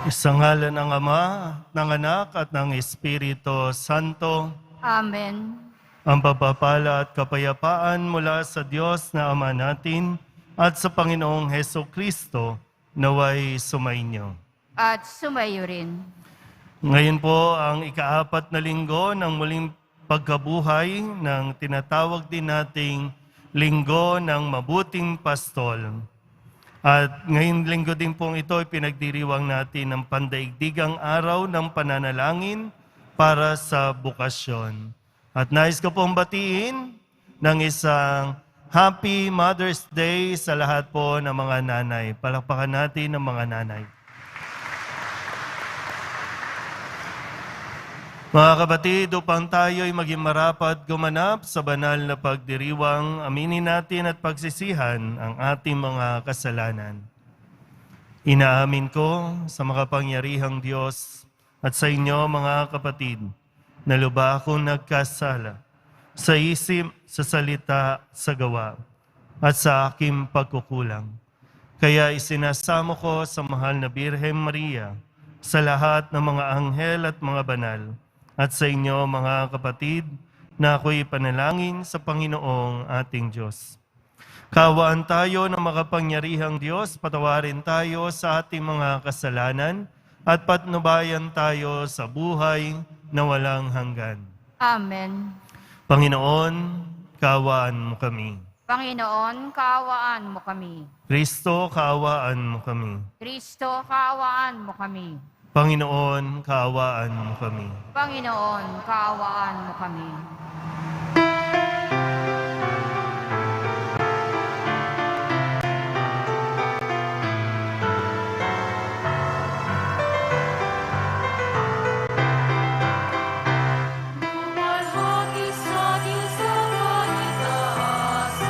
Sa ngalan ng Ama, ng Anak at ng Espiritu Santo, Amen. ang pagpapala at kapayapaan mula sa Diyos na Ama natin at sa Panginoong Heso Kristo naway sumainyo. At sumayo rin. Ngayon po ang ika-4 na linggo ng muling pagkabuhay ng tinatawag din nating Linggo ng Mabuting Pastol. At ngayong linggo din pong ito, pinagdiriwang natin ng pandaigdigang araw ng pananalangin para sa bukasyon. At nais ko pong batiin ng isang Happy Mother's Day sa lahat po ng mga nanay. Palakpakan natin ng mga nanay. Mga kapatid, upang tayo'y maging marapat gumanap sa banal na pagdiriwang, aminin natin at pagsisihan ang ating mga kasalanan. Inaamin ko sa makapangyarihang Diyos at sa inyo mga kapatid, na lubha akong nagkasala sa isip, sa salita, sa gawa, at sa aking pagkukulang. Kaya isinasamo ko sa mahal na Birhen Maria, sa lahat ng mga anghel at mga banal, at sa inyo mga kapatid, na ako'y panalangin sa Panginoong ating Diyos. Kaawaan tayo ng makapangyarihang Diyos, patawarin tayo sa ating mga kasalanan, at patnubayan tayo sa buhay na walang hanggan. Amen. Panginoon, kaawaan mo kami. Panginoon, kaawaan mo kami. Kristo, kaawaan mo kami. Kristo, kaawaan mo kami. Panginoon, kaawaan mo kami. Panginoon, kaawaan mo kami. Lumalhati sa Diyos ang kaligtasan,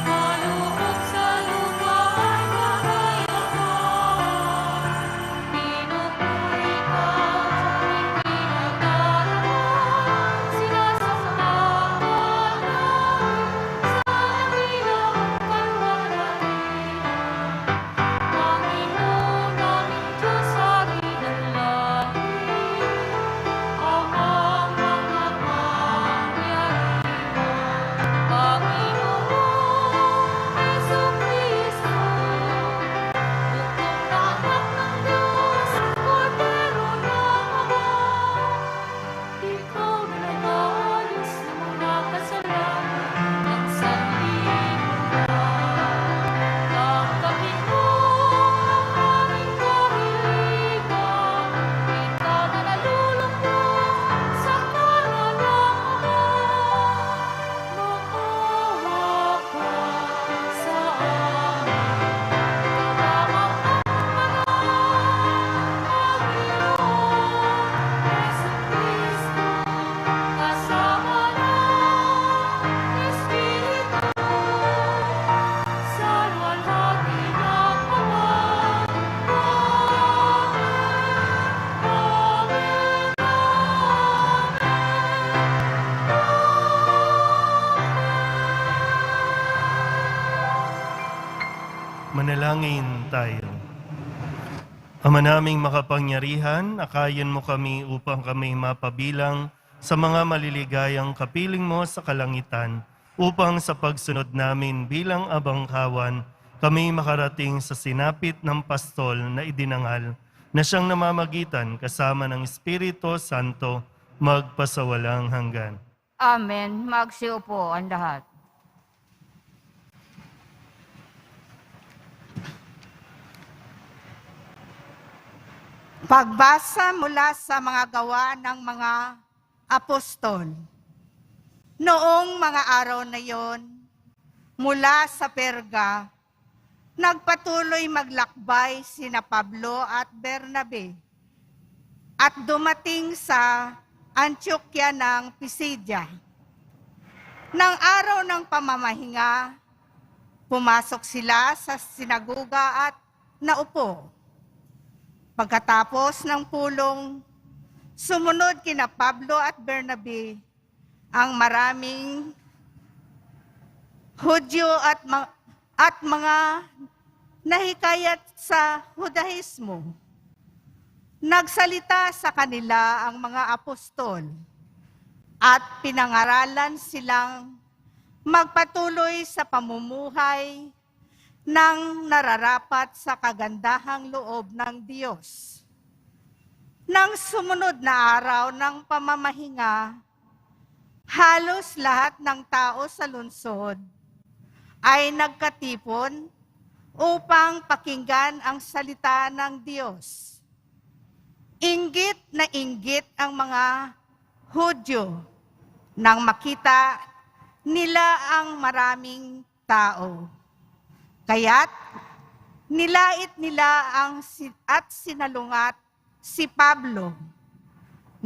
maluhog sa lupa ay kakayahan. Pinupuri ka, ipinagdaraan, sinasasamahan sa dakilang pananalian. Panginoon naming Diyos sa ginalangin, amang mga pangyarihan. Panginoon Jesucristo, bugtong na anak ng Diyos, Kordero ng Ama. Ikaw na nag-aayos ng mga kasalanan ng sanlibutan. Tanggapin mo ang aming kahilingan, ikaw na nalulungkot sa kanan ng Ama. Maawa ka sa amin, kalamang ang Panginoon Jesucristo, kasama ng Espiritu, sa luwalhati ng Ama. Amen. Manalangin tayo. Ama naming makapangyarihan, akayin mo kami upang kami mapabilang sa mga maliligayang kapiling mo sa kalangitan, upang sa pagsunod namin bilang abangkawan, kami makarating sa sinapit ng pastol na idinangal, na siyang namamagitan kasama ng Espiritu Santo, magpasawalang hanggan. Amen. Magsiupo ang lahat. Pagbasa mula sa mga gawa ng mga apostol. Noong mga araw na yon, mula sa Perga, nagpatuloy maglakbay sina Pablo at Bernabe at dumating sa Antioquia ng Pisidia. Nang araw ng pamamahinga, pumasok sila sa sinagoga at naupo. Pagkatapos ng pulong, sumunod kina Pablo at Bernabe ang maraming Hudyo at mga nahikayat sa Hudahismo Nagsalita sa kanila ang mga apostol at pinangaralan silang magpatuloy sa pamumuhay ng nararapat sa kagandahang loob ng Diyos. Nang sumunod na araw ng pamamahinga, halos lahat ng tao sa lungsod ay nagkatipon upang pakinggan ang salita ng Diyos. Inggit na inggit ang mga Hudyo nang makita nila ang maraming tao. Kaya't nilait nila at sinalungat si Pablo.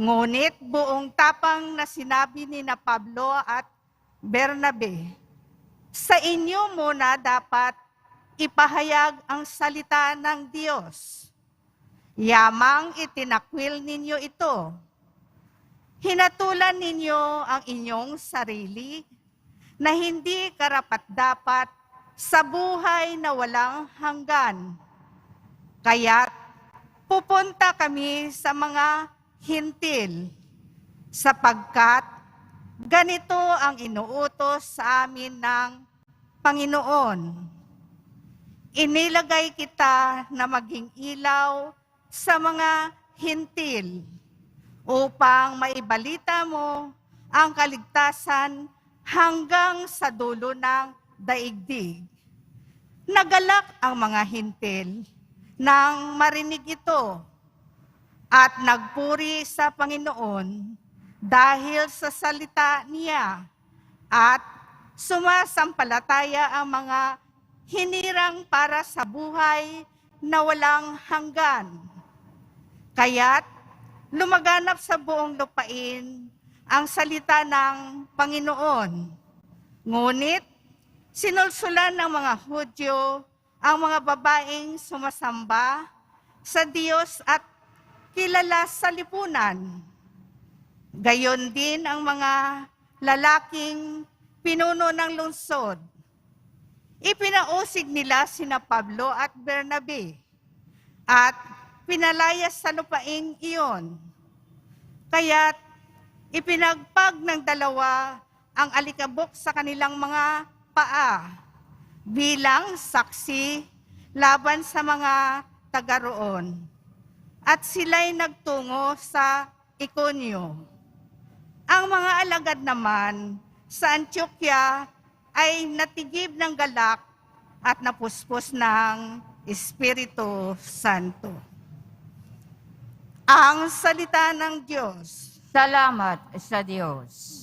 Ngunit buong tapang na sinabi ni na Pablo at Bernabe, sa inyo muna dapat ipahayag ang salita ng Diyos. Yamang itinakwil ninyo ito. Hinatulan ninyo ang inyong sarili na hindi karapat-dapat sa buhay na walang hanggan. Kaya't pupunta kami sa mga hintil, sapagkat ganito ang inuutos sa amin ng Panginoon. Inilagay kita na maging ilaw sa mga hintil upang maibalita mo ang kaligtasan hanggang sa dulo ng daigdig. Nagalak ang mga hintil nang marinig ito at nagpuri sa Panginoon dahil sa salita niya at sumasampalataya ang mga hinirang para sa buhay na walang hanggan. Kaya't lumaganap sa buong lupain ang salita ng Panginoon. Ngunit sinulsulan ng mga Hudyo ang mga babaeng sumasamba sa Diyos at kilala sa lipunan. Gayon din ang mga lalaking pinuno ng lungsod. Ipinausig nila sina Pablo at Bernabe at pinalayas sa lupaing iyon. Kaya't ipinagpag ng dalawa ang alikabok sa kanilang mga paa bilang saksi laban sa mga taga roon. At sila'y nagtungo sa Iconio. Ang mga alagad naman sa Antioquia ay natigib ng galak at napuspos ng Espiritu Santo. Ang salita ng Diyos. Salamat sa Diyos.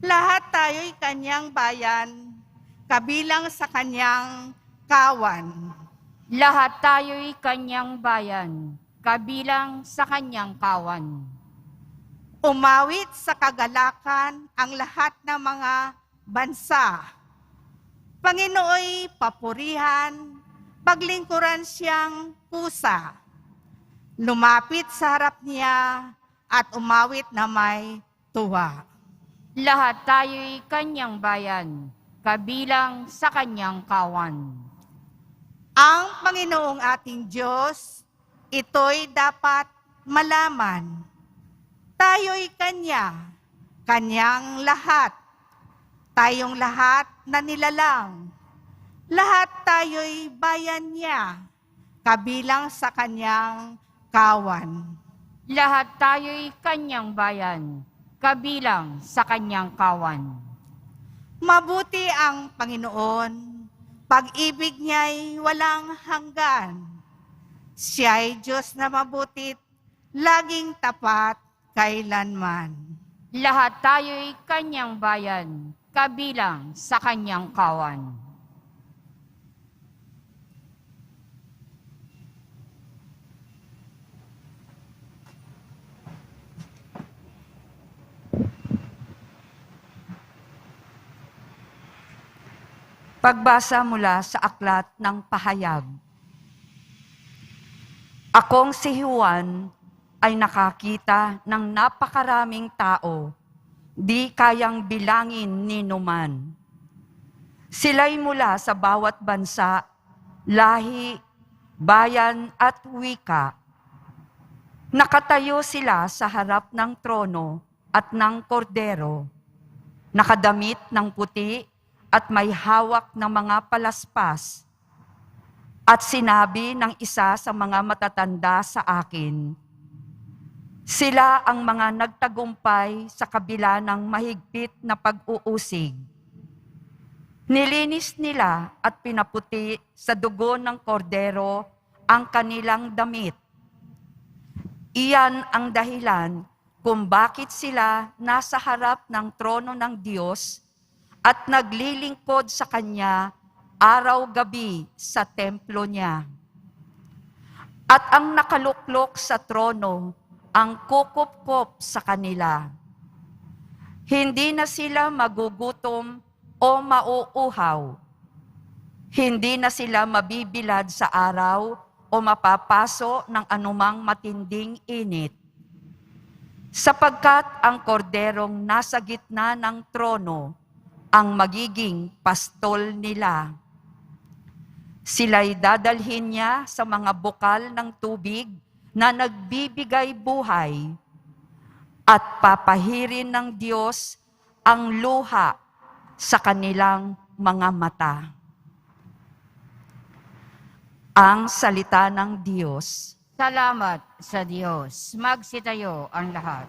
Lahat tayo'y kanyang bayan, kabilang sa kanyang kawan. Lahat tayo'y kanyang bayan, kabilang sa kanyang kawan. Umawit sa kagalakan ang lahat ng mga bansa. Panginooy papurihan, paglingkuran siyang pusa. Lumapit sa harap niya at umawit na may tuwa. Lahat tayo'y kanyang bayan, kabilang sa kanyang kawan. Ang Panginoong ating Diyos, ito'y dapat malaman. Tayo'y Kanya, Kanyang lahat. Tayong lahat na nilalang. Lahat tayo'y bayan niya, kabilang sa Kanyang kawan. Lahat tayo'y kanyang bayan, kabilang sa kanyang kawan. Mabuti ang Panginoon, pag-ibig niya'y walang hanggan. Siya'y Diyos na mabutit, laging tapat kailanman. Lahat tayo'y kanyang bayan, kabilang sa kanyang kawan. Pagbasa mula sa Aklat ng Pahayag. Akong si Juan ay nakakita ng napakaraming tao, di kayang bilangin ni numan. Sila'y mula sa bawat bansa, lahi, bayan at wika. Nakatayo sila sa harap ng trono at ng kordero, nakadamit ng puti at may hawak ng mga palaspas. At sinabi ng isa sa mga matatanda sa akin, sila ang mga nagtagumpay sa kabila ng mahigpit na pag-uusig. Nilinis nila at pinaputi sa dugo ng kordero ang kanilang damit. Iyan ang dahilan kung bakit sila nasa harap ng trono ng Diyos at naglilingkod sa Kanya araw-gabi sa templo niya. At ang nakaluklok sa trono ang kukup-kup sa kanila. Hindi na sila magugutom o mauuhaw. Hindi na sila mabibilad sa araw o mapapaso ng anumang matinding init. Sapagkat ang korderong nasa gitna ng trono ang magiging pastol nila. Sila'y dadalhin niya sa mga bukal ng tubig na nagbibigay buhay at papahirin ng Diyos ang luha sa kanilang mga mata. Ang salita ng Diyos. Salamat sa Diyos. Magsitayo ang lahat.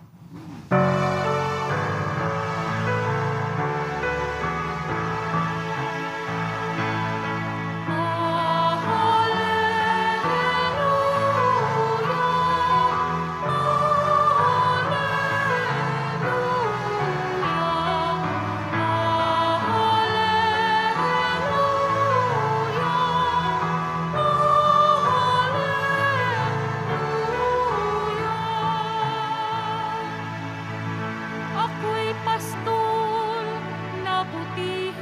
Ako'y pastol na butihin.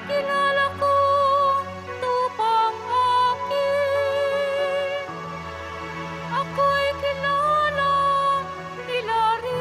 Kilala ko tupang akin. Ako'y kilala nila rin.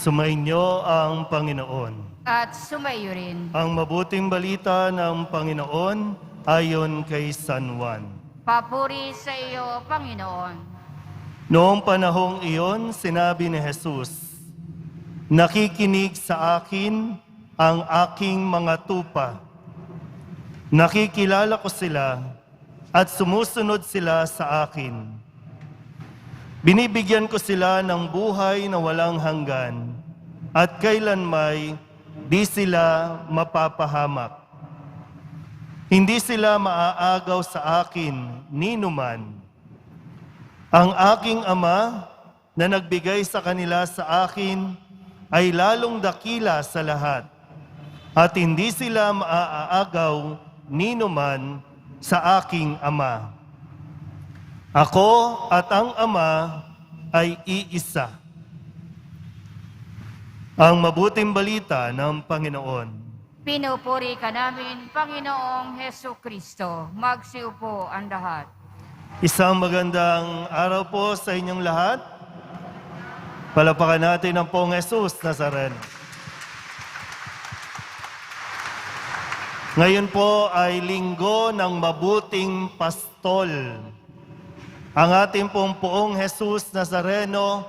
Sumainyo ang Panginoon. At sumayo rin. Ang mabuting balita ng Panginoon ayon kay San Juan. Papuri sa iyo, Panginoon. Noong panahong iyon, sinabi ni Jesus, nakikinig sa akin ang aking mga tupa. Nakikilala ko sila at sumusunod sila sa akin. Binibigyan ko sila ng buhay na walang hanggan at kailanmay di sila mapapahamak. Hindi sila maaagaw sa akin ni numan. Ang aking Ama na nagbigay sa kanila sa akin ay lalong dakila sa lahat at hindi sila maaagaw ni numan sa aking Ama. Ako at ang Ama ay iisa. Ang mabuting balita ng Panginoon. Pinupuri ka namin, Panginoong Heso Kristo. Magsiupo ang lahat. Isang magandang araw po sa inyong lahat. Palapakan natin ang Poong Jesus Nazareno. Ngayon po ay linggo ng mabuting pastol. Ang ating pong Poong Jesus Nazareno,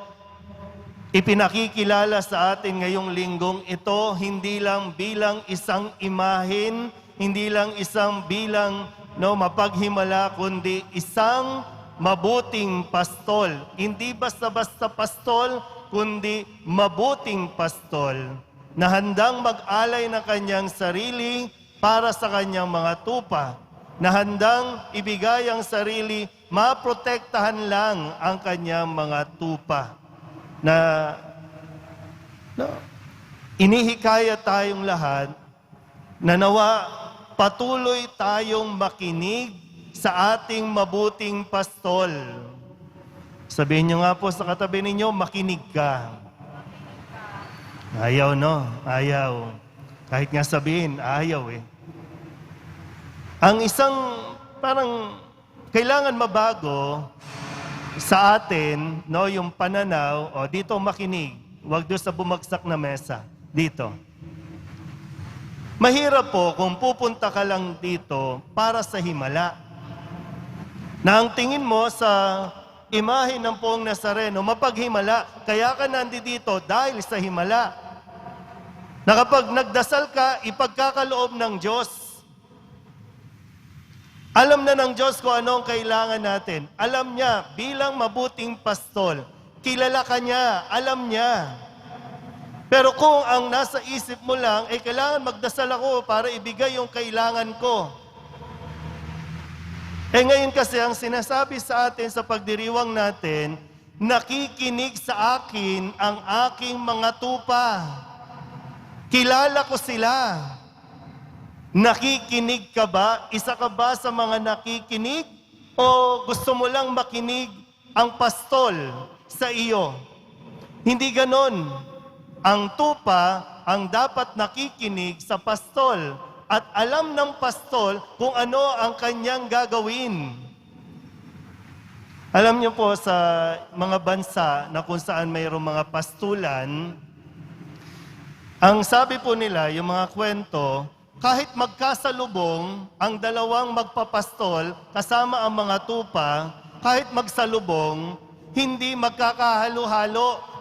ipinakikilala sa atin ngayong linggong ito, hindi lang bilang isang imahin, hindi lang isang bilang mapaghimala, kundi isang mabuting pastol. Hindi basta-basta pastol, kundi mabuting pastol na handang mag-alay ng kanyang sarili para sa kanyang mga tupa, na handang ibigay ang sarili, maprotektahan lang ang kanyang mga tupa. Na inihikaya tayong lahat na nawa patuloy tayong makinig sa ating mabuting pastol. Sabihin nyo nga po sa katabi ninyo, makinig ka. Ayaw, no? Ayaw. Kahit nga sabihin, ayaw eh. Ang isang parang kailangan mabago sa atin, no, yung pananaw, o dito makinig, huwag doon sa bumagsak na mesa, dito. Mahirap po kung pupunta ka lang dito para sa himala. Na ang tingin mo sa imahe ng Poong Nazareno, mapaghimala, kaya ka nandito dahil sa himala. Na kapag nagdasal ka, ipagkakaloob ng Diyos. Alam na ng Diyos kung ano ang kailangan natin. Alam niya, bilang mabuting pastol, kilala ka niya, alam niya. Pero kung ang nasa isip mo lang, kailangan magdasal ako para ibigay yung kailangan ko. Ngayon kasi ang sinasabi sa atin sa pagdiriwang natin, nakikinig sa akin ang aking mga tupa. Kilala ko sila. Nakikinig ka ba? Isa ka ba sa mga nakikinig? O gusto mo lang makinig ang pastol sa iyo? Hindi ganon. Ang tupa ang dapat nakikinig sa pastol at alam ng pastol kung ano ang kanyang gagawin. Alam niyo po sa mga bansa na kung saan mayroong mga pastulan, ang sabi po nila, yung mga kwento, kahit magkasalubong ang dalawang magpapastol kasama ang mga tupa, kahit magsalubong, hindi magkakahalo-halo.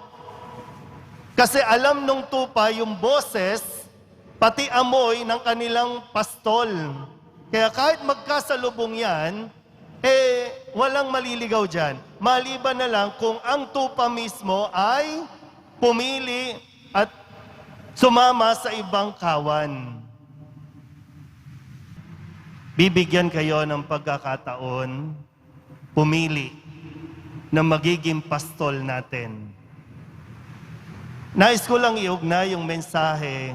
Kasi alam nung tupa yung boses, pati amoy ng kanilang pastol. Kaya kahit magkasalubong yan, walang maliligaw dyan. Maliban na lang kung ang tupa mismo ay pumili at sumama sa ibang kawan. Bibigyan kayo ng pagkakataon, pumili na magiging pastol natin. Nais ko lang iugnay yung mensahe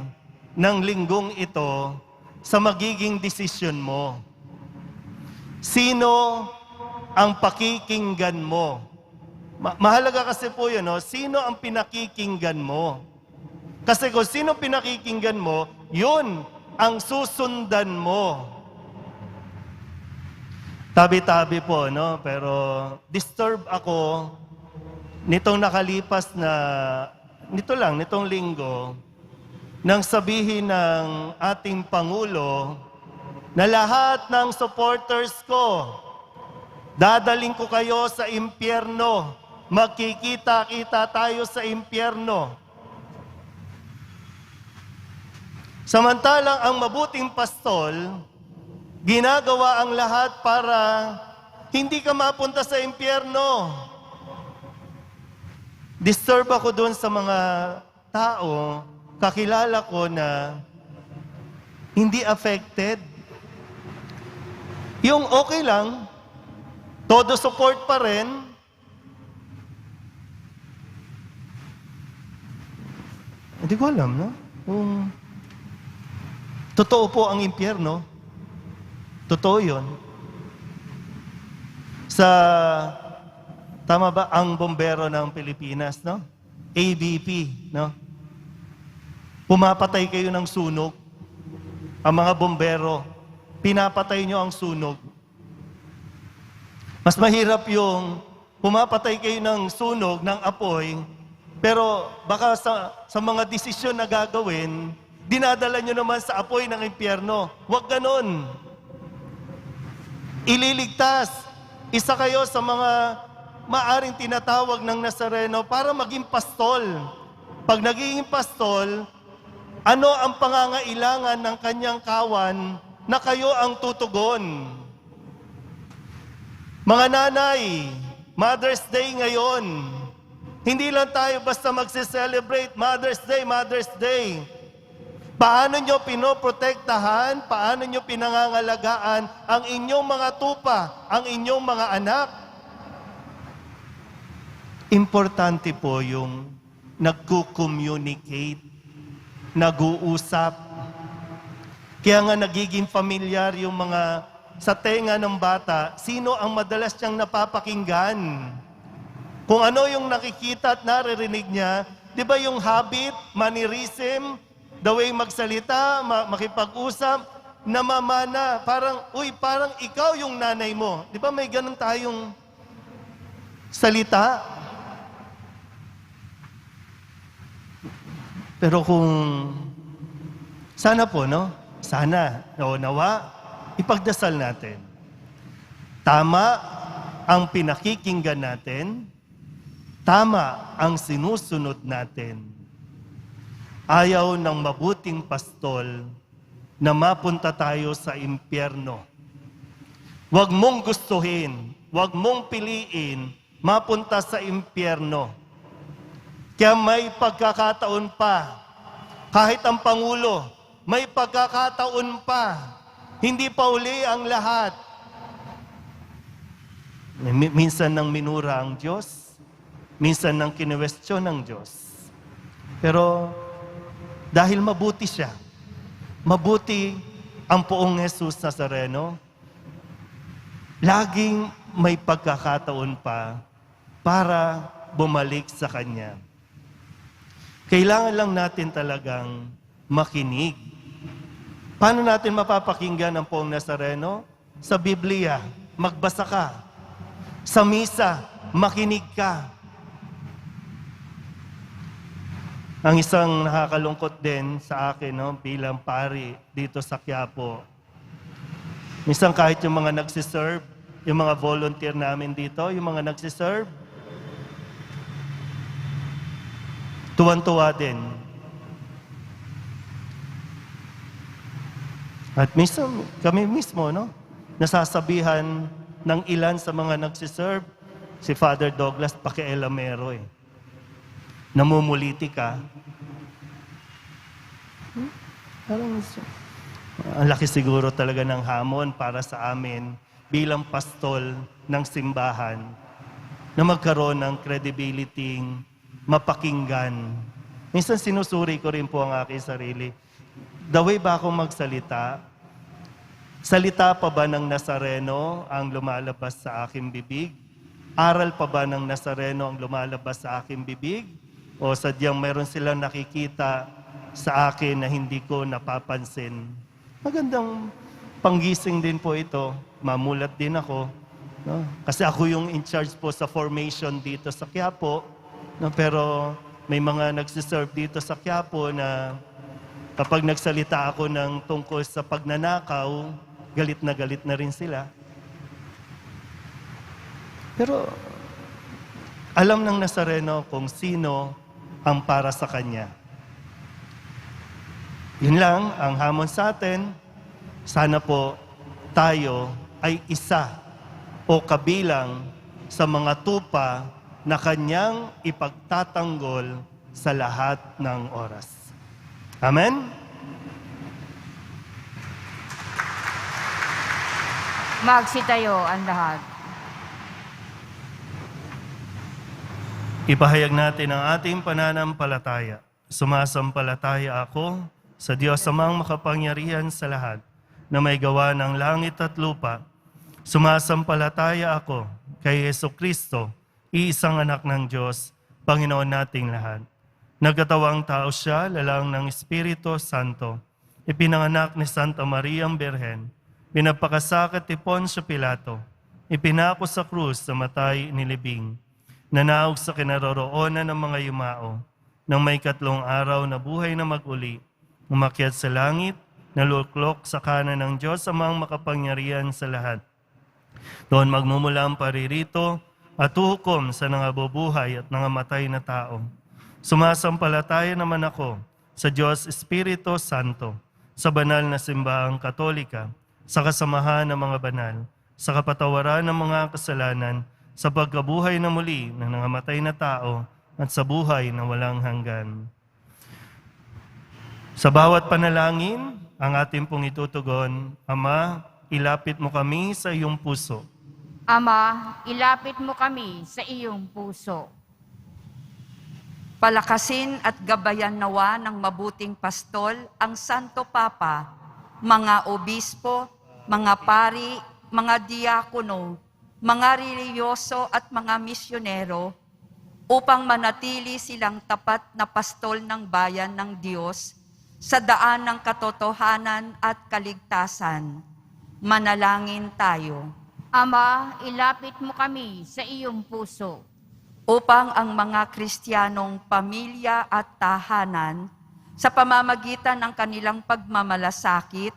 ng linggong ito sa magiging desisyon mo. Sino ang pakikinggan mo? Mahalaga kasi po yun, no? Sino ang pinakikinggan mo? Kasi kung sino pinakikinggan mo, yun ang susundan mo. Tabi-tabi po, no? Pero disturb ako nitong nakalipas na, nitong linggo, nang sabihin ng ating Pangulo na lahat ng supporters ko, dadaling ko kayo sa impyerno, magkikita-kita tayo sa impyerno. Samantalang ang mabuting pastol, ginagawa ang lahat para hindi ka mapunta sa impyerno. Disturb ako doon sa mga tao, kakilala ko na hindi affected. Yung okay lang, todo support pa rin. Hindi ko alam, no? Totoo po ang impyerno. Totoo yun. Tama ba, ang bombero ng Pilipinas, no? ABP, no? Pumapatay kayo ng sunog. Ang mga bombero, pinapatay nyo ang sunog. Mas mahirap yung pumapatay kayo ng sunog, ng apoy, pero baka sa mga desisyon na gagawin, dinadala nyo naman sa apoy ng impyerno. Huwag ganon. Ililigtas. Isa kayo sa mga maaring tinatawag ng Nazareno para maging pastol. Pag naging pastol, ano ang pangangailangan ng kanyang kawan na kayo ang tutugon? Mga nanay, Mother's Day ngayon. Hindi lang tayo basta magse-celebrate Mother's Day, Mother's Day. Paano nyo pinoprotektahan, paano nyo pinangangalagaan ang inyong mga tupa, ang inyong mga anak? Importante po yung nagko-communicate, nag-uusap. Kaya nga nagiging familiar yung mga sa tenga ng bata, sino ang madalas niyang napapakinggan? Kung ano yung nakikita at naririnig niya, di ba yung habit, mannerism, the way magsalita, makipag-usap, namamana, parang ikaw yung nanay mo. Di ba may ganun tayong salita? Pero kung, sana po, no? Sana, nawa, ipagdasal natin. Tama ang pinakikinggan natin, tama ang sinusunod natin. Ayaw ng mabuting pastol na mapunta tayo sa impyerno. Huwag mong gustuhin, huwag mong piliin, mapunta sa impyerno. Kaya may pagkakataon pa, kahit ang Pangulo, may pagkakataon pa, hindi pa uli ang lahat. Minsan nang minura ang Diyos, minsan nang kinwestiyon ng Diyos. Pero dahil mabuti siya, mabuti ang Poong Jesus Nazareno, laging may pagkakataon pa para bumalik sa Kanya. Kailangan lang natin talagang makinig. Paano natin mapapakinggan ang Poong Nazareno? Sa Biblia, magbasa ka. Sa misa, makinig ka. Ang isang nakakalungkot din sa akin, no, bilang pari dito sa Quiapo. Minsan kahit yung mga nagsiserve, yung mga volunteer namin dito, yung mga nagsiserve, tuwan-tuwa din. At minsan, kami mismo, no, nasasabihan ng ilan sa mga nagsiserve, si Father Douglas Paquielamero, namumuliti ka. Ang laki siguro talaga ng hamon para sa amin bilang pastol ng simbahan na magkaroon ng credibility, mapakinggan. Minsan sinusuri ko rin po ang aking sarili. The way ba ako magsalita? Salita pa ba ng Nazareno ang lumalabas sa aking bibig? Aral pa ba ng Nazareno ang lumalabas sa aking bibig? O sadyang meron silang nakikita sa akin na hindi ko napapansin? Magandang panggising din po ito. Mamulat din ako. No? Kasi ako yung in charge po sa formation dito sa Quiapo. No? Pero may mga nagsiserve dito sa Quiapo na kapag nagsalita ako ng tungkol sa pagnanakaw, galit na rin sila. Pero alam ng Nazareno kung sino ang para sa Kanya. Yun lang ang hamon sa atin. Sana po tayo ay isa o kabilang sa mga tupa na Kanyang ipagtatanggol sa lahat ng oras. Amen? Magsitayo ang lahat. Ipahayag natin ang ating pananampalataya. Sumasampalataya ako sa Diyos Amang makapangyarihan sa lahat na may gawa ng langit at lupa. Sumasampalataya ako kay Jesucristo, iisang anak ng Diyos, Panginoon nating lahat. Nagkatawang tao siya, lalang ng Espiritu Santo. Ipinanganak ni Santa Maria ang Birhen. Pinapakasakat ni Poncio Pilato. Ipinako sa krus sa matay nilibing. Nanaog sa kinaroroonan ng mga yumao. Nang may 3 araw na buhay na mag-uli, umakyat sa langit, naluklok sa kanan ng Diyos Amang makapangyarihan sa lahat. Doon magmumula ang paririto at hukom sa nangabubuhay at nangamatay na tao. Sumasampalataya naman ako sa Diyos Espiritu Santo, sa banal na simbahang Katolika, sa kasamahan ng mga banal, sa kapatawaran ng mga kasalanan, sa pagkabuhay na muli ng nangamatay na tao at sa buhay na walang hanggan. Sa bawat panalangin, ang ating pong itutugon, Ama, ilapit mo kami sa iyong puso. Ama, ilapit mo kami sa iyong puso. Palakasin at gabayan nawa ng mabuting pastol ang Santo Papa, mga obispo, mga pari, mga diakono, mga reliyoso at mga misyonero, upang manatili silang tapat na pastol ng bayan ng Diyos sa daan ng katotohanan at kaligtasan. Manalangin tayo. Ama, ilapit mo kami sa iyong puso. Upang ang mga Kristiyanong pamilya at tahanan sa pamamagitan ng kanilang pagmamalasakit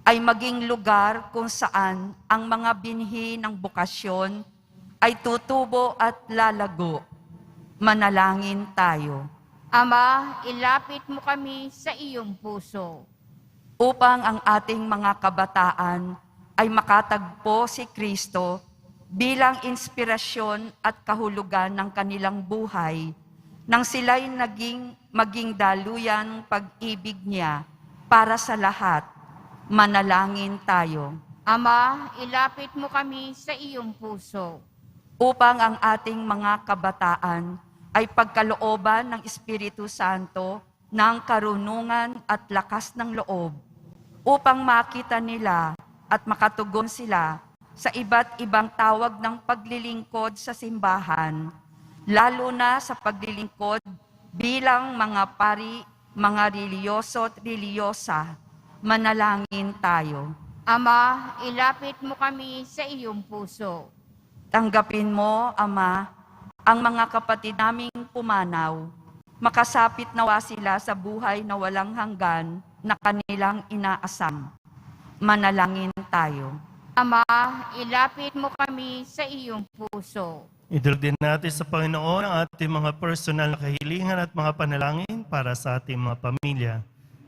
ay maging lugar kung saan ang mga binhi ng bukasyon ay tutubo at lalago. Manalangin tayo. Ama, ilapit mo kami sa iyong puso. Upang ang ating mga kabataan ay makatagpo si Kristo bilang inspirasyon at kahulugan ng kanilang buhay nang sila'y maging daluyan pag-ibig niya para sa lahat. Manalangin tayo. Ama, ilapit mo kami sa iyong puso. Upang ang ating mga kabataan ay pagkalooban ng Espiritu Santo ng karunungan at lakas ng loob, upang makita nila at makatugon sila sa iba't ibang tawag ng paglilingkod sa simbahan, lalo na sa paglilingkod bilang mga pari, mga reliyoso at reliyosa. Manalangin tayo. Ama, ilapit mo kami sa iyong puso. Tanggapin mo, Ama, ang mga kapatid naming pumanaw. Makasapit nawa sila sa buhay na walang hanggan na kanilang inaasam. Manalangin tayo. Ama, ilapit mo kami sa iyong puso. Idulog din natin sa Panginoon ang ating mga personal na kahilingan at mga panalangin para sa ating mga pamilya.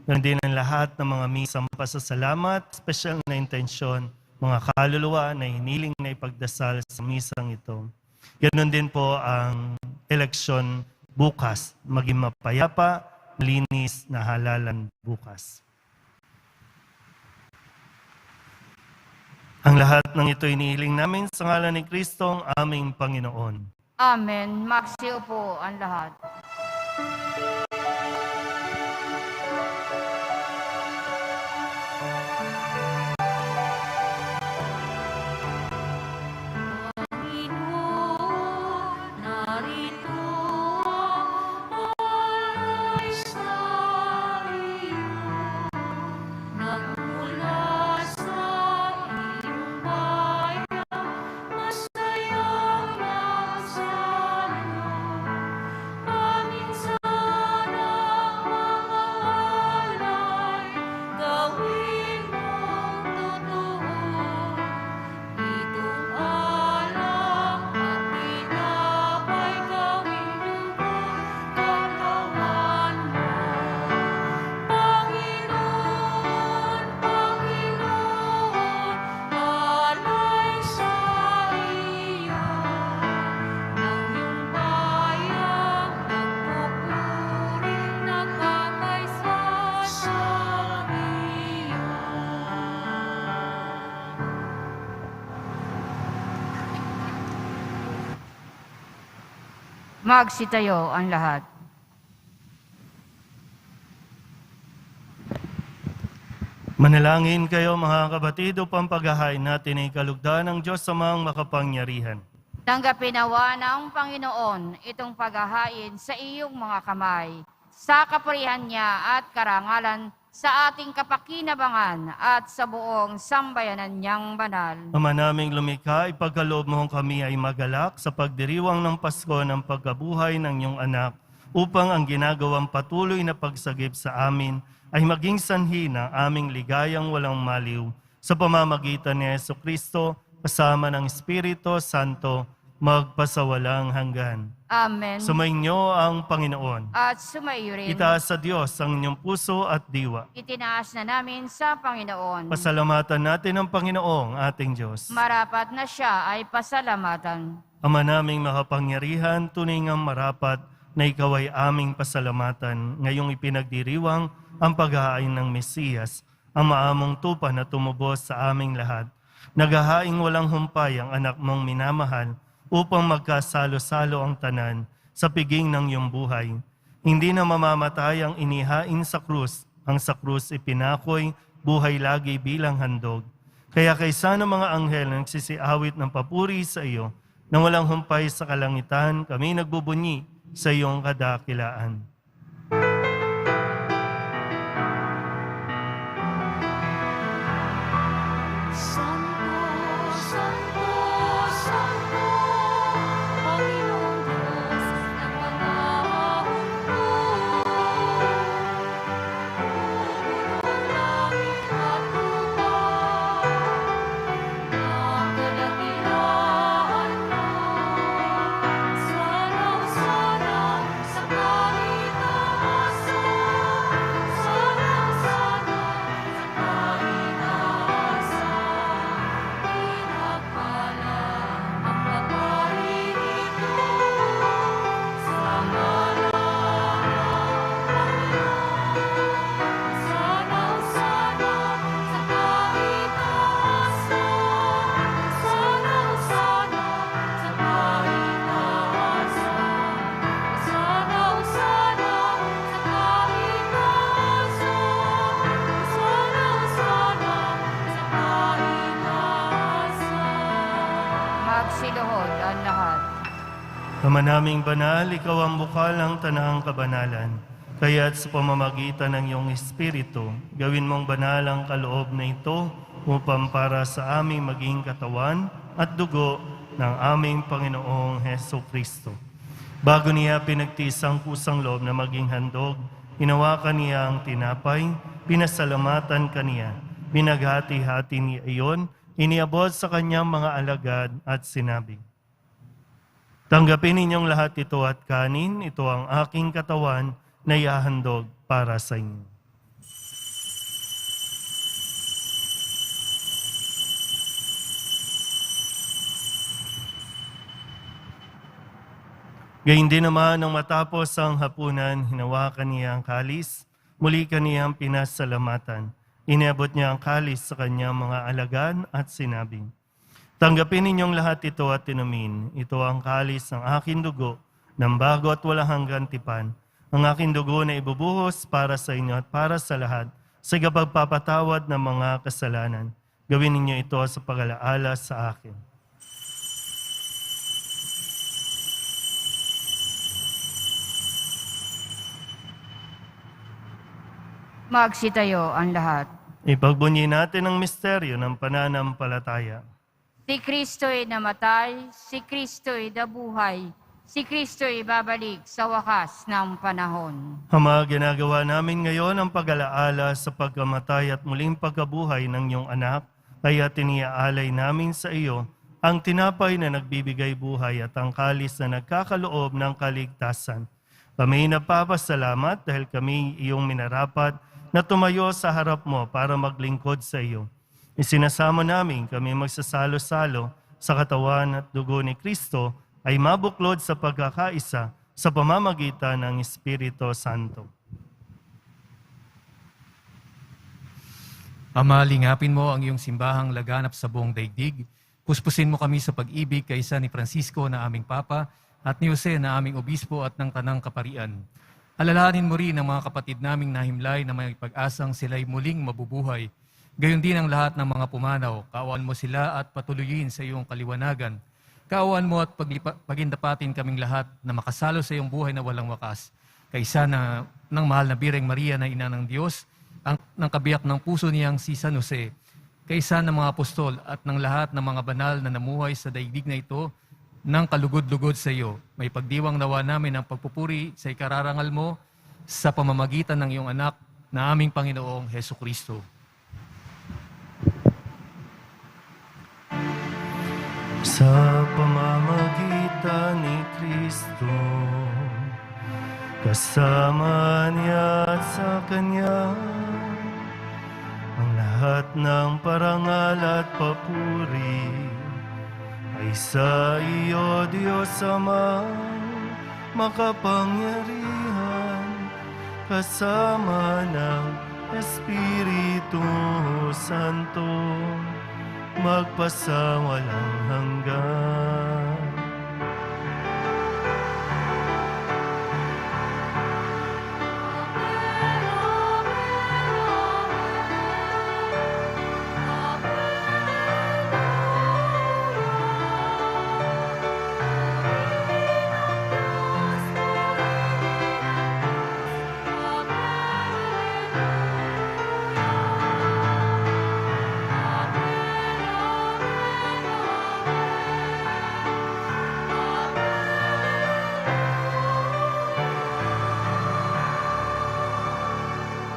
Ganun din ang lahat ng mga misang pasasalamat, special na intensyon, mga kaluluwa na hiniling na ipagdasal sa misang ito. Ganun din po ang eleksyon bukas, maging mapayapa, malinis na halalan bukas. Ang lahat ng ito inihiling namin sa ngalan ni Kristo, ang aming Panginoon. Amen. Magsiupo ang lahat. Panginoon, narito alay sa iyo, nagmula sa iyong bayan, masayang nagsalo. Paminsan ang mga alay, gawin mong totoo. Itong alak at tinapay gawin lubos katawan mo. Panginoon, Panginoon, alay sa iyo, ng iyong bayang nagpupuring nakakaisa sa iyo. Magsitayo ang lahat. Manalangin kayo mga kapatid upang paghahain natin ay kalugdan ng Diyos sa mga makapangyarihan. Tanggapin nawa ng Panginoon itong paghahain sa iyong mga kamay, sa kapurihan niya at karangalan, sa ating kapakinabangan at sa buong sambayanan niyang banal. Ama naming lumikha, ipagkaloob mo kami ay magalak sa pagdiriwang ng Pasko ng pagkabuhay ng iyong anak, upang ang ginagawang patuloy na pagsagip sa amin ay maging sanhi ng aming ligayang walang maliw sa pamamagitan ni Jesucristo kasama ng Espiritu Santo magpasawalang hanggan. Amen. Sumainyo ang Panginoon. At sumaiyo rin. Itaas sa Diyos ang inyong puso at diwa. Itinaas na namin sa Panginoon. Pasalamatan natin ang Panginoong ating Diyos. Marapat na siya ay pasalamatan. Ama naming makapangyarihan, tunay ngang marapat na ikaw ay aming pasalamatan ngayong ipinagdiriwang ang paghahain ng Mesiyas, ang maamong tupa na tumubos sa aming lahat. Naghahaing walang humpay ang anak mong minamahal upang magkasalo-salo ang tanan sa piging ng iyong buhay. Hindi na mamamatay ang inihain sa krus, ang sa krus ipinakoy, buhay lagi bilang handog. Kaya kaysa ng mga anghel na nagsisiawit ng papuri sa iyo, nang walang humpay sa kalangitan, kami nagbubunyi sa iyong kadakilaan. Santo, Santo, Santo, Panginoong Diyos ng mga hukbo. Pumulong langit at lupa, ang kadakilaan mo. Sanaw-sanaw sa kahit asa, sanaw-sanaw sa kahit asa. Pinagpala ang papari ito sa ngalan ng Panginoon. Sanaw-sanaw sa kahit asa, sanaw-sanaw sa kahit asa. Sanaw-sanaw sa kahit asa, sanaw-sanaw sa kahit asa. Magsiluhod ang lahat. Ama naming banal, ikaw ang bukal ng tanahang kabanalan. Kaya't sa pamamagitan ng iyong Espiritu, gawin mong banal ang kaloob na ito upang para sa aming maging katawan at dugo ng aming Panginoong Heso Kristo. Bago niya pinagtiis ang kusang loob na maging handog, hinawakan niya ang tinapay, pinasalamatan kaniya, binaghati-hati niya iyon, iniabot sa kanyang mga alagad at sinabi, "Tanggapin ninyong lahat ito at kanin, ito ang aking katawan na ihahandog para sa inyo." Gayun din naman nang matapos ang hapunan, hinawakan niya ang kalis, muli kaniyang pinasalamatan. Inabot niya ang kalis sa kanyang mga alagad at sinabi, "Tanggapin ninyong lahat ito at inumin. Ito ang kalis ng aking dugo, ng bago at walang hanggang tipan. Ang aking dugo na ibubuhos para sa inyo at para sa lahat, sa pagpapatawad ng mga kasalanan. Gawin ninyo ito sa pag-alaala sa akin." Magsitayo ang lahat. Ipagbunyi natin ang misteryo ng pananampalataya. Si Kristo'y namatay, si Kristo'y nabuhay, si Kristo'y babalik sa wakas ng panahon. Ama, ginagawa namin ngayon ang pag-alaala sa pagkamatay at muling pagkabuhay ng iyong anak, kaya tiniaalay namin sa iyo ang tinapay na nagbibigay buhay at ang kalis na nagkakaloob ng kaligtasan. Kami nagpapasalamat dahil kami iyong minarapat na tumayo sa harap mo para maglingkod sa iyo. Isinasamo namin kami magsasalo-salo sa katawan at dugo ni Kristo ay mabuklod sa pagkakaisa sa pamamagitan ng Espiritu Santo. Ama, lingapin mo ang iyong simbahang laganap sa buong daigdig. Puspusin mo kami sa pag-ibig kaysa ni Francisco na aming Papa at ni Jose na aming Obispo at ng Tanang Kaparian. Alalahanin mo rin ang mga kapatid naming nahimlay na may pag-asang sila'y muling mabubuhay. Gayon din ang lahat ng mga pumanaw. Kaawaan mo sila at patuloyin sa iyong kaliwanagan. Kaawaan mo at pagindapatin kaming lahat na makasalo sa iyong buhay na walang wakas. Kaysa na ng mahal na Birheng Maria na ina ng Diyos, ng kabiyak ng puso niyang si San Jose, kaysa ng mga apostol at ng lahat ng mga banal na namuhay sa daigdig na ito, ng kalugod-lugod sa iyo. May pagdiwang nawa namin ang pagpupuri sa ikararangal mo sa pamamagitan ng iyong anak na aming Panginoong Heso Kristo. Sa pamamagitan ni Kristo, kasama niya at sa Kanya, ang lahat ng parangal at papuri ay sa iyo, Diyos Ama, makapangyarihan, kasama ng Espiritu Santo, magpasawalang hanggan.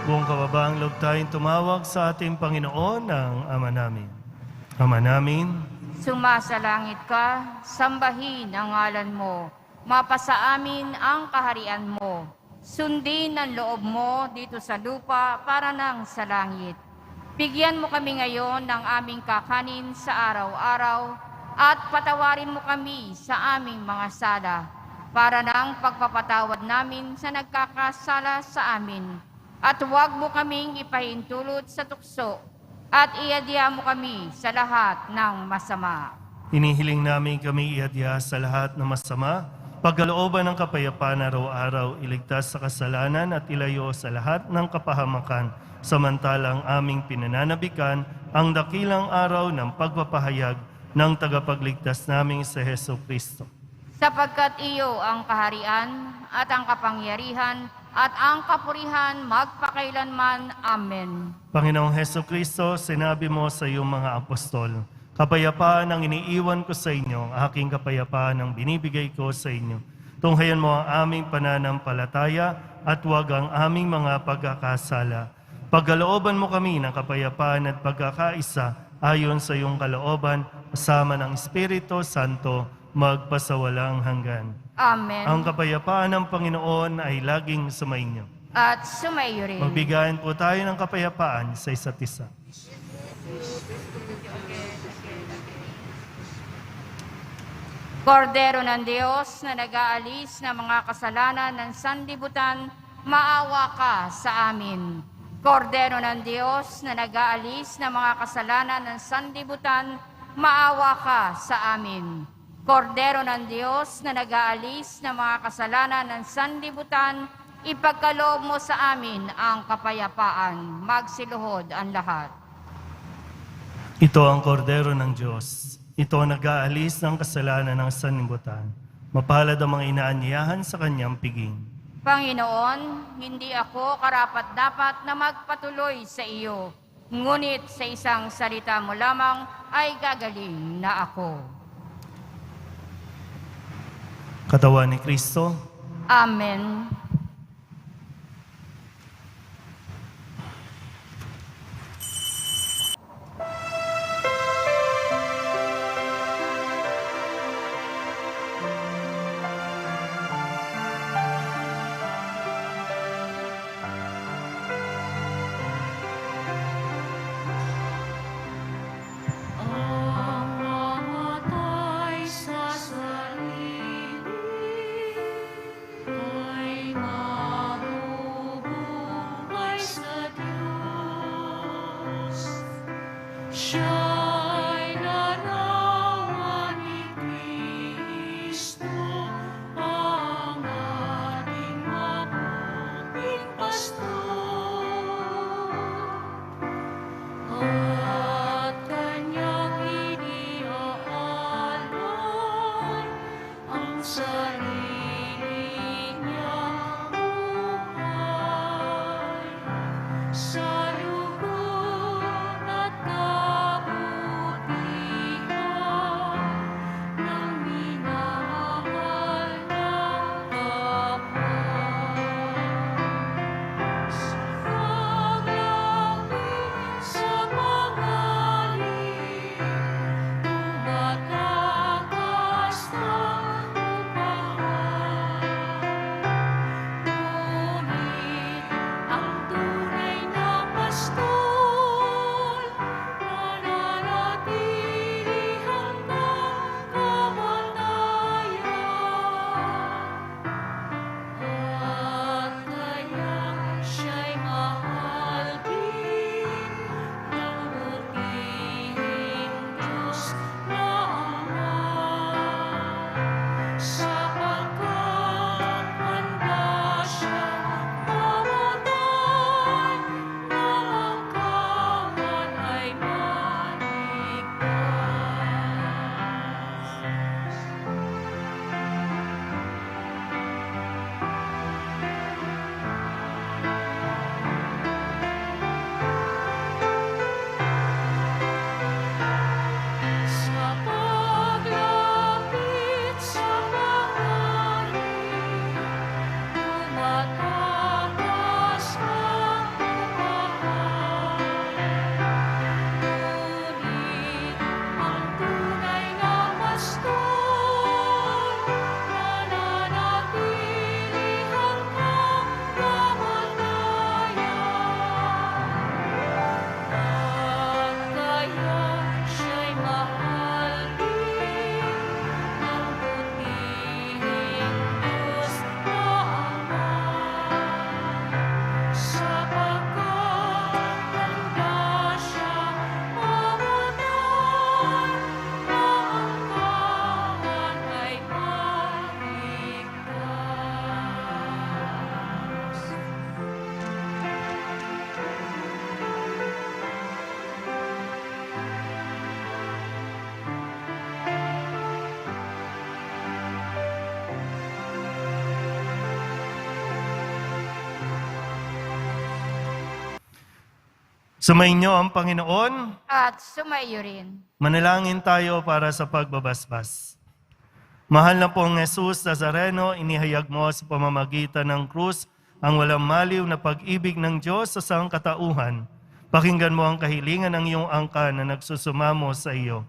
Buong kababaang loob tayong tumawag sa ating Panginoon ng Ama namin. Ama namin, Sumasalangit ka, sambahin ang ngalan mo. Mapasa amin ang kaharian mo. Sundin ang loob mo dito sa lupa para nang sa langit. Bigyan mo kami ngayon ng aming kakanin sa araw-araw at patawarin mo kami sa aming mga sala para nang pagpapatawad namin sa nagkakasala sa amin. At huwag mo kaming ipahintulot sa tukso at iadya mo kami sa lahat ng masama. inihiling namin kami iadya sa lahat ng masama, pagkalooban ng kapayapaan araw-araw, iligtas sa kasalanan at ilayo sa lahat ng kapahamakan, samantalang aming pinananabikan ang dakilang araw ng pagpapahayag ng tagapagligtas naming sa Heso Kristo. Sapagkat iyo ang kaharian at ang kapangyarihan at ang kapurihan magpakailanman. Amen. Panginoong Heso Kristo, sinabi mo sa iyong mga apostol, kapayapaan ang iniiwan ko sa inyo, aking kapayapaan ang binibigay ko sa inyo. Tunghayan mo ang aming pananampalataya at huwag ang aming mga pagkakasala. Pagkalooban mo kami ng kapayapaan at pagkakaisa ayon sa iyong kalooban, kasama ng Espiritu Santo, magpasawalang hanggan. Amen. Ang kapayapaan ng Panginoon ay laging sumainyo. At sumaiyo rin. Magbigayan po tayo ng kapayapaan sa isa't isa. Kordero ng Diyos na nag-aalis ng mga kasalanan ng sanlibutan, maawa ka sa amin. Kordero ng Diyos na nag-aalis ng mga kasalanan ng sanlibutan, maawa ka sa amin. Kordero ng Diyos na nag-aalis ng mga kasalanan ng sanlibutan, ipagkaloob mo sa amin ang kapayapaan. Magsiluhod ang lahat. Ito ang kordero ng Diyos. Ito ang nag-aalis ng kasalanan ng sanlibutan. Mapalad ang mga inaanyayahan sa kanyang piging. Panginoon, hindi ako karapat-dapat na magpatuloy sa iyo. Ngunit sa isang salita mo lamang ay gagaling na ako. Katawan ni Kristo, Amen. Ang mamatay sa sarili ay mabubuhay sa Diyos. Siya'y larawan ni Kristo, ang ating mabuting pastor. At kanyang iniaalay ang sarili niyang buhay sa lugod at kabutihan ng minamahal na kapwa. Paglangit sa pangalim, tumatakas na upang Sumainyo ang Panginoon. At sumaiyo rin. Manalangin tayo para sa pagbabasbas. Mahal na pong Jesus Nazareno, inihayag mo sa pamamagitan ng krus ang walang maliw na pag-ibig ng Diyos sa sangkatauhan. Pakinggan mo ang kahilingan ng iyong angkan na nagsusumamo sa iyo.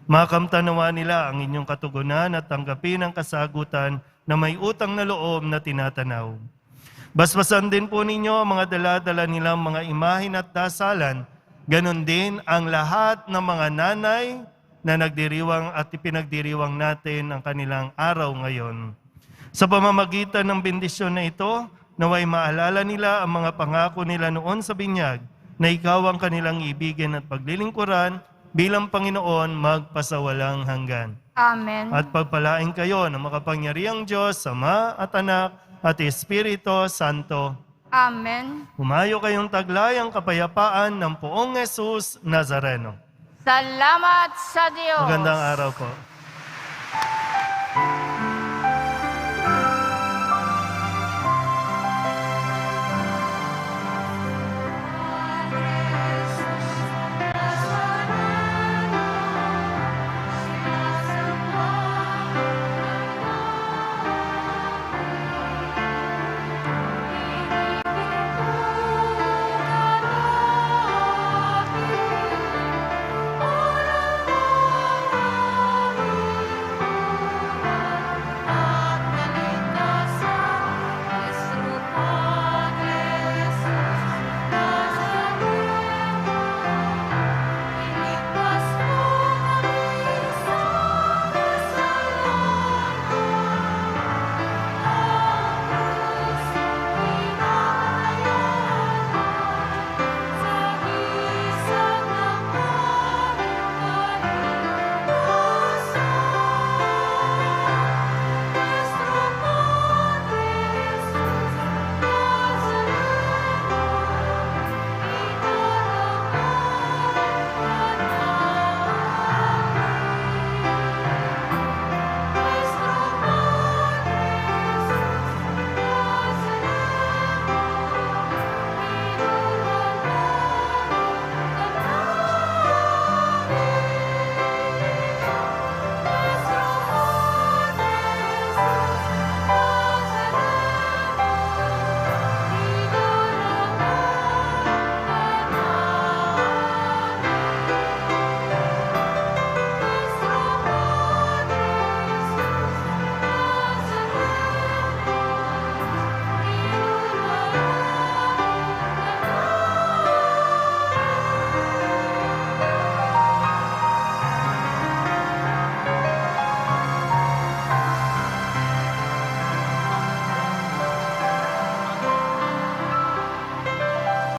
Makamtanawa nila ang inyong katugunan at tanggapin ang kasagutan na may utang na loob na tinatanaw. Basbasan din po ninyo ang mga dala-dala nilang mga imahin at dasalan. Ganon din ang lahat ng mga nanay na nagdiriwang at ipinagdiriwang natin ang kanilang araw ngayon. Sa pamamagitan ng bendisyon na ito, naway maalala nila ang mga pangako nila noon sa binyag na ikaw ang kanilang ibigin at paglilingkuran bilang Panginoon magpasawalang hanggan. Amen. At pagpalain kayo ng makapangyarihang Diyos, Ama at Anak at Espiritu Santo. Amen. Humayo kayong taglayang kapayapaan ng poong Jesus Nazareno. Salamat sa Diyos. Magandang araw po.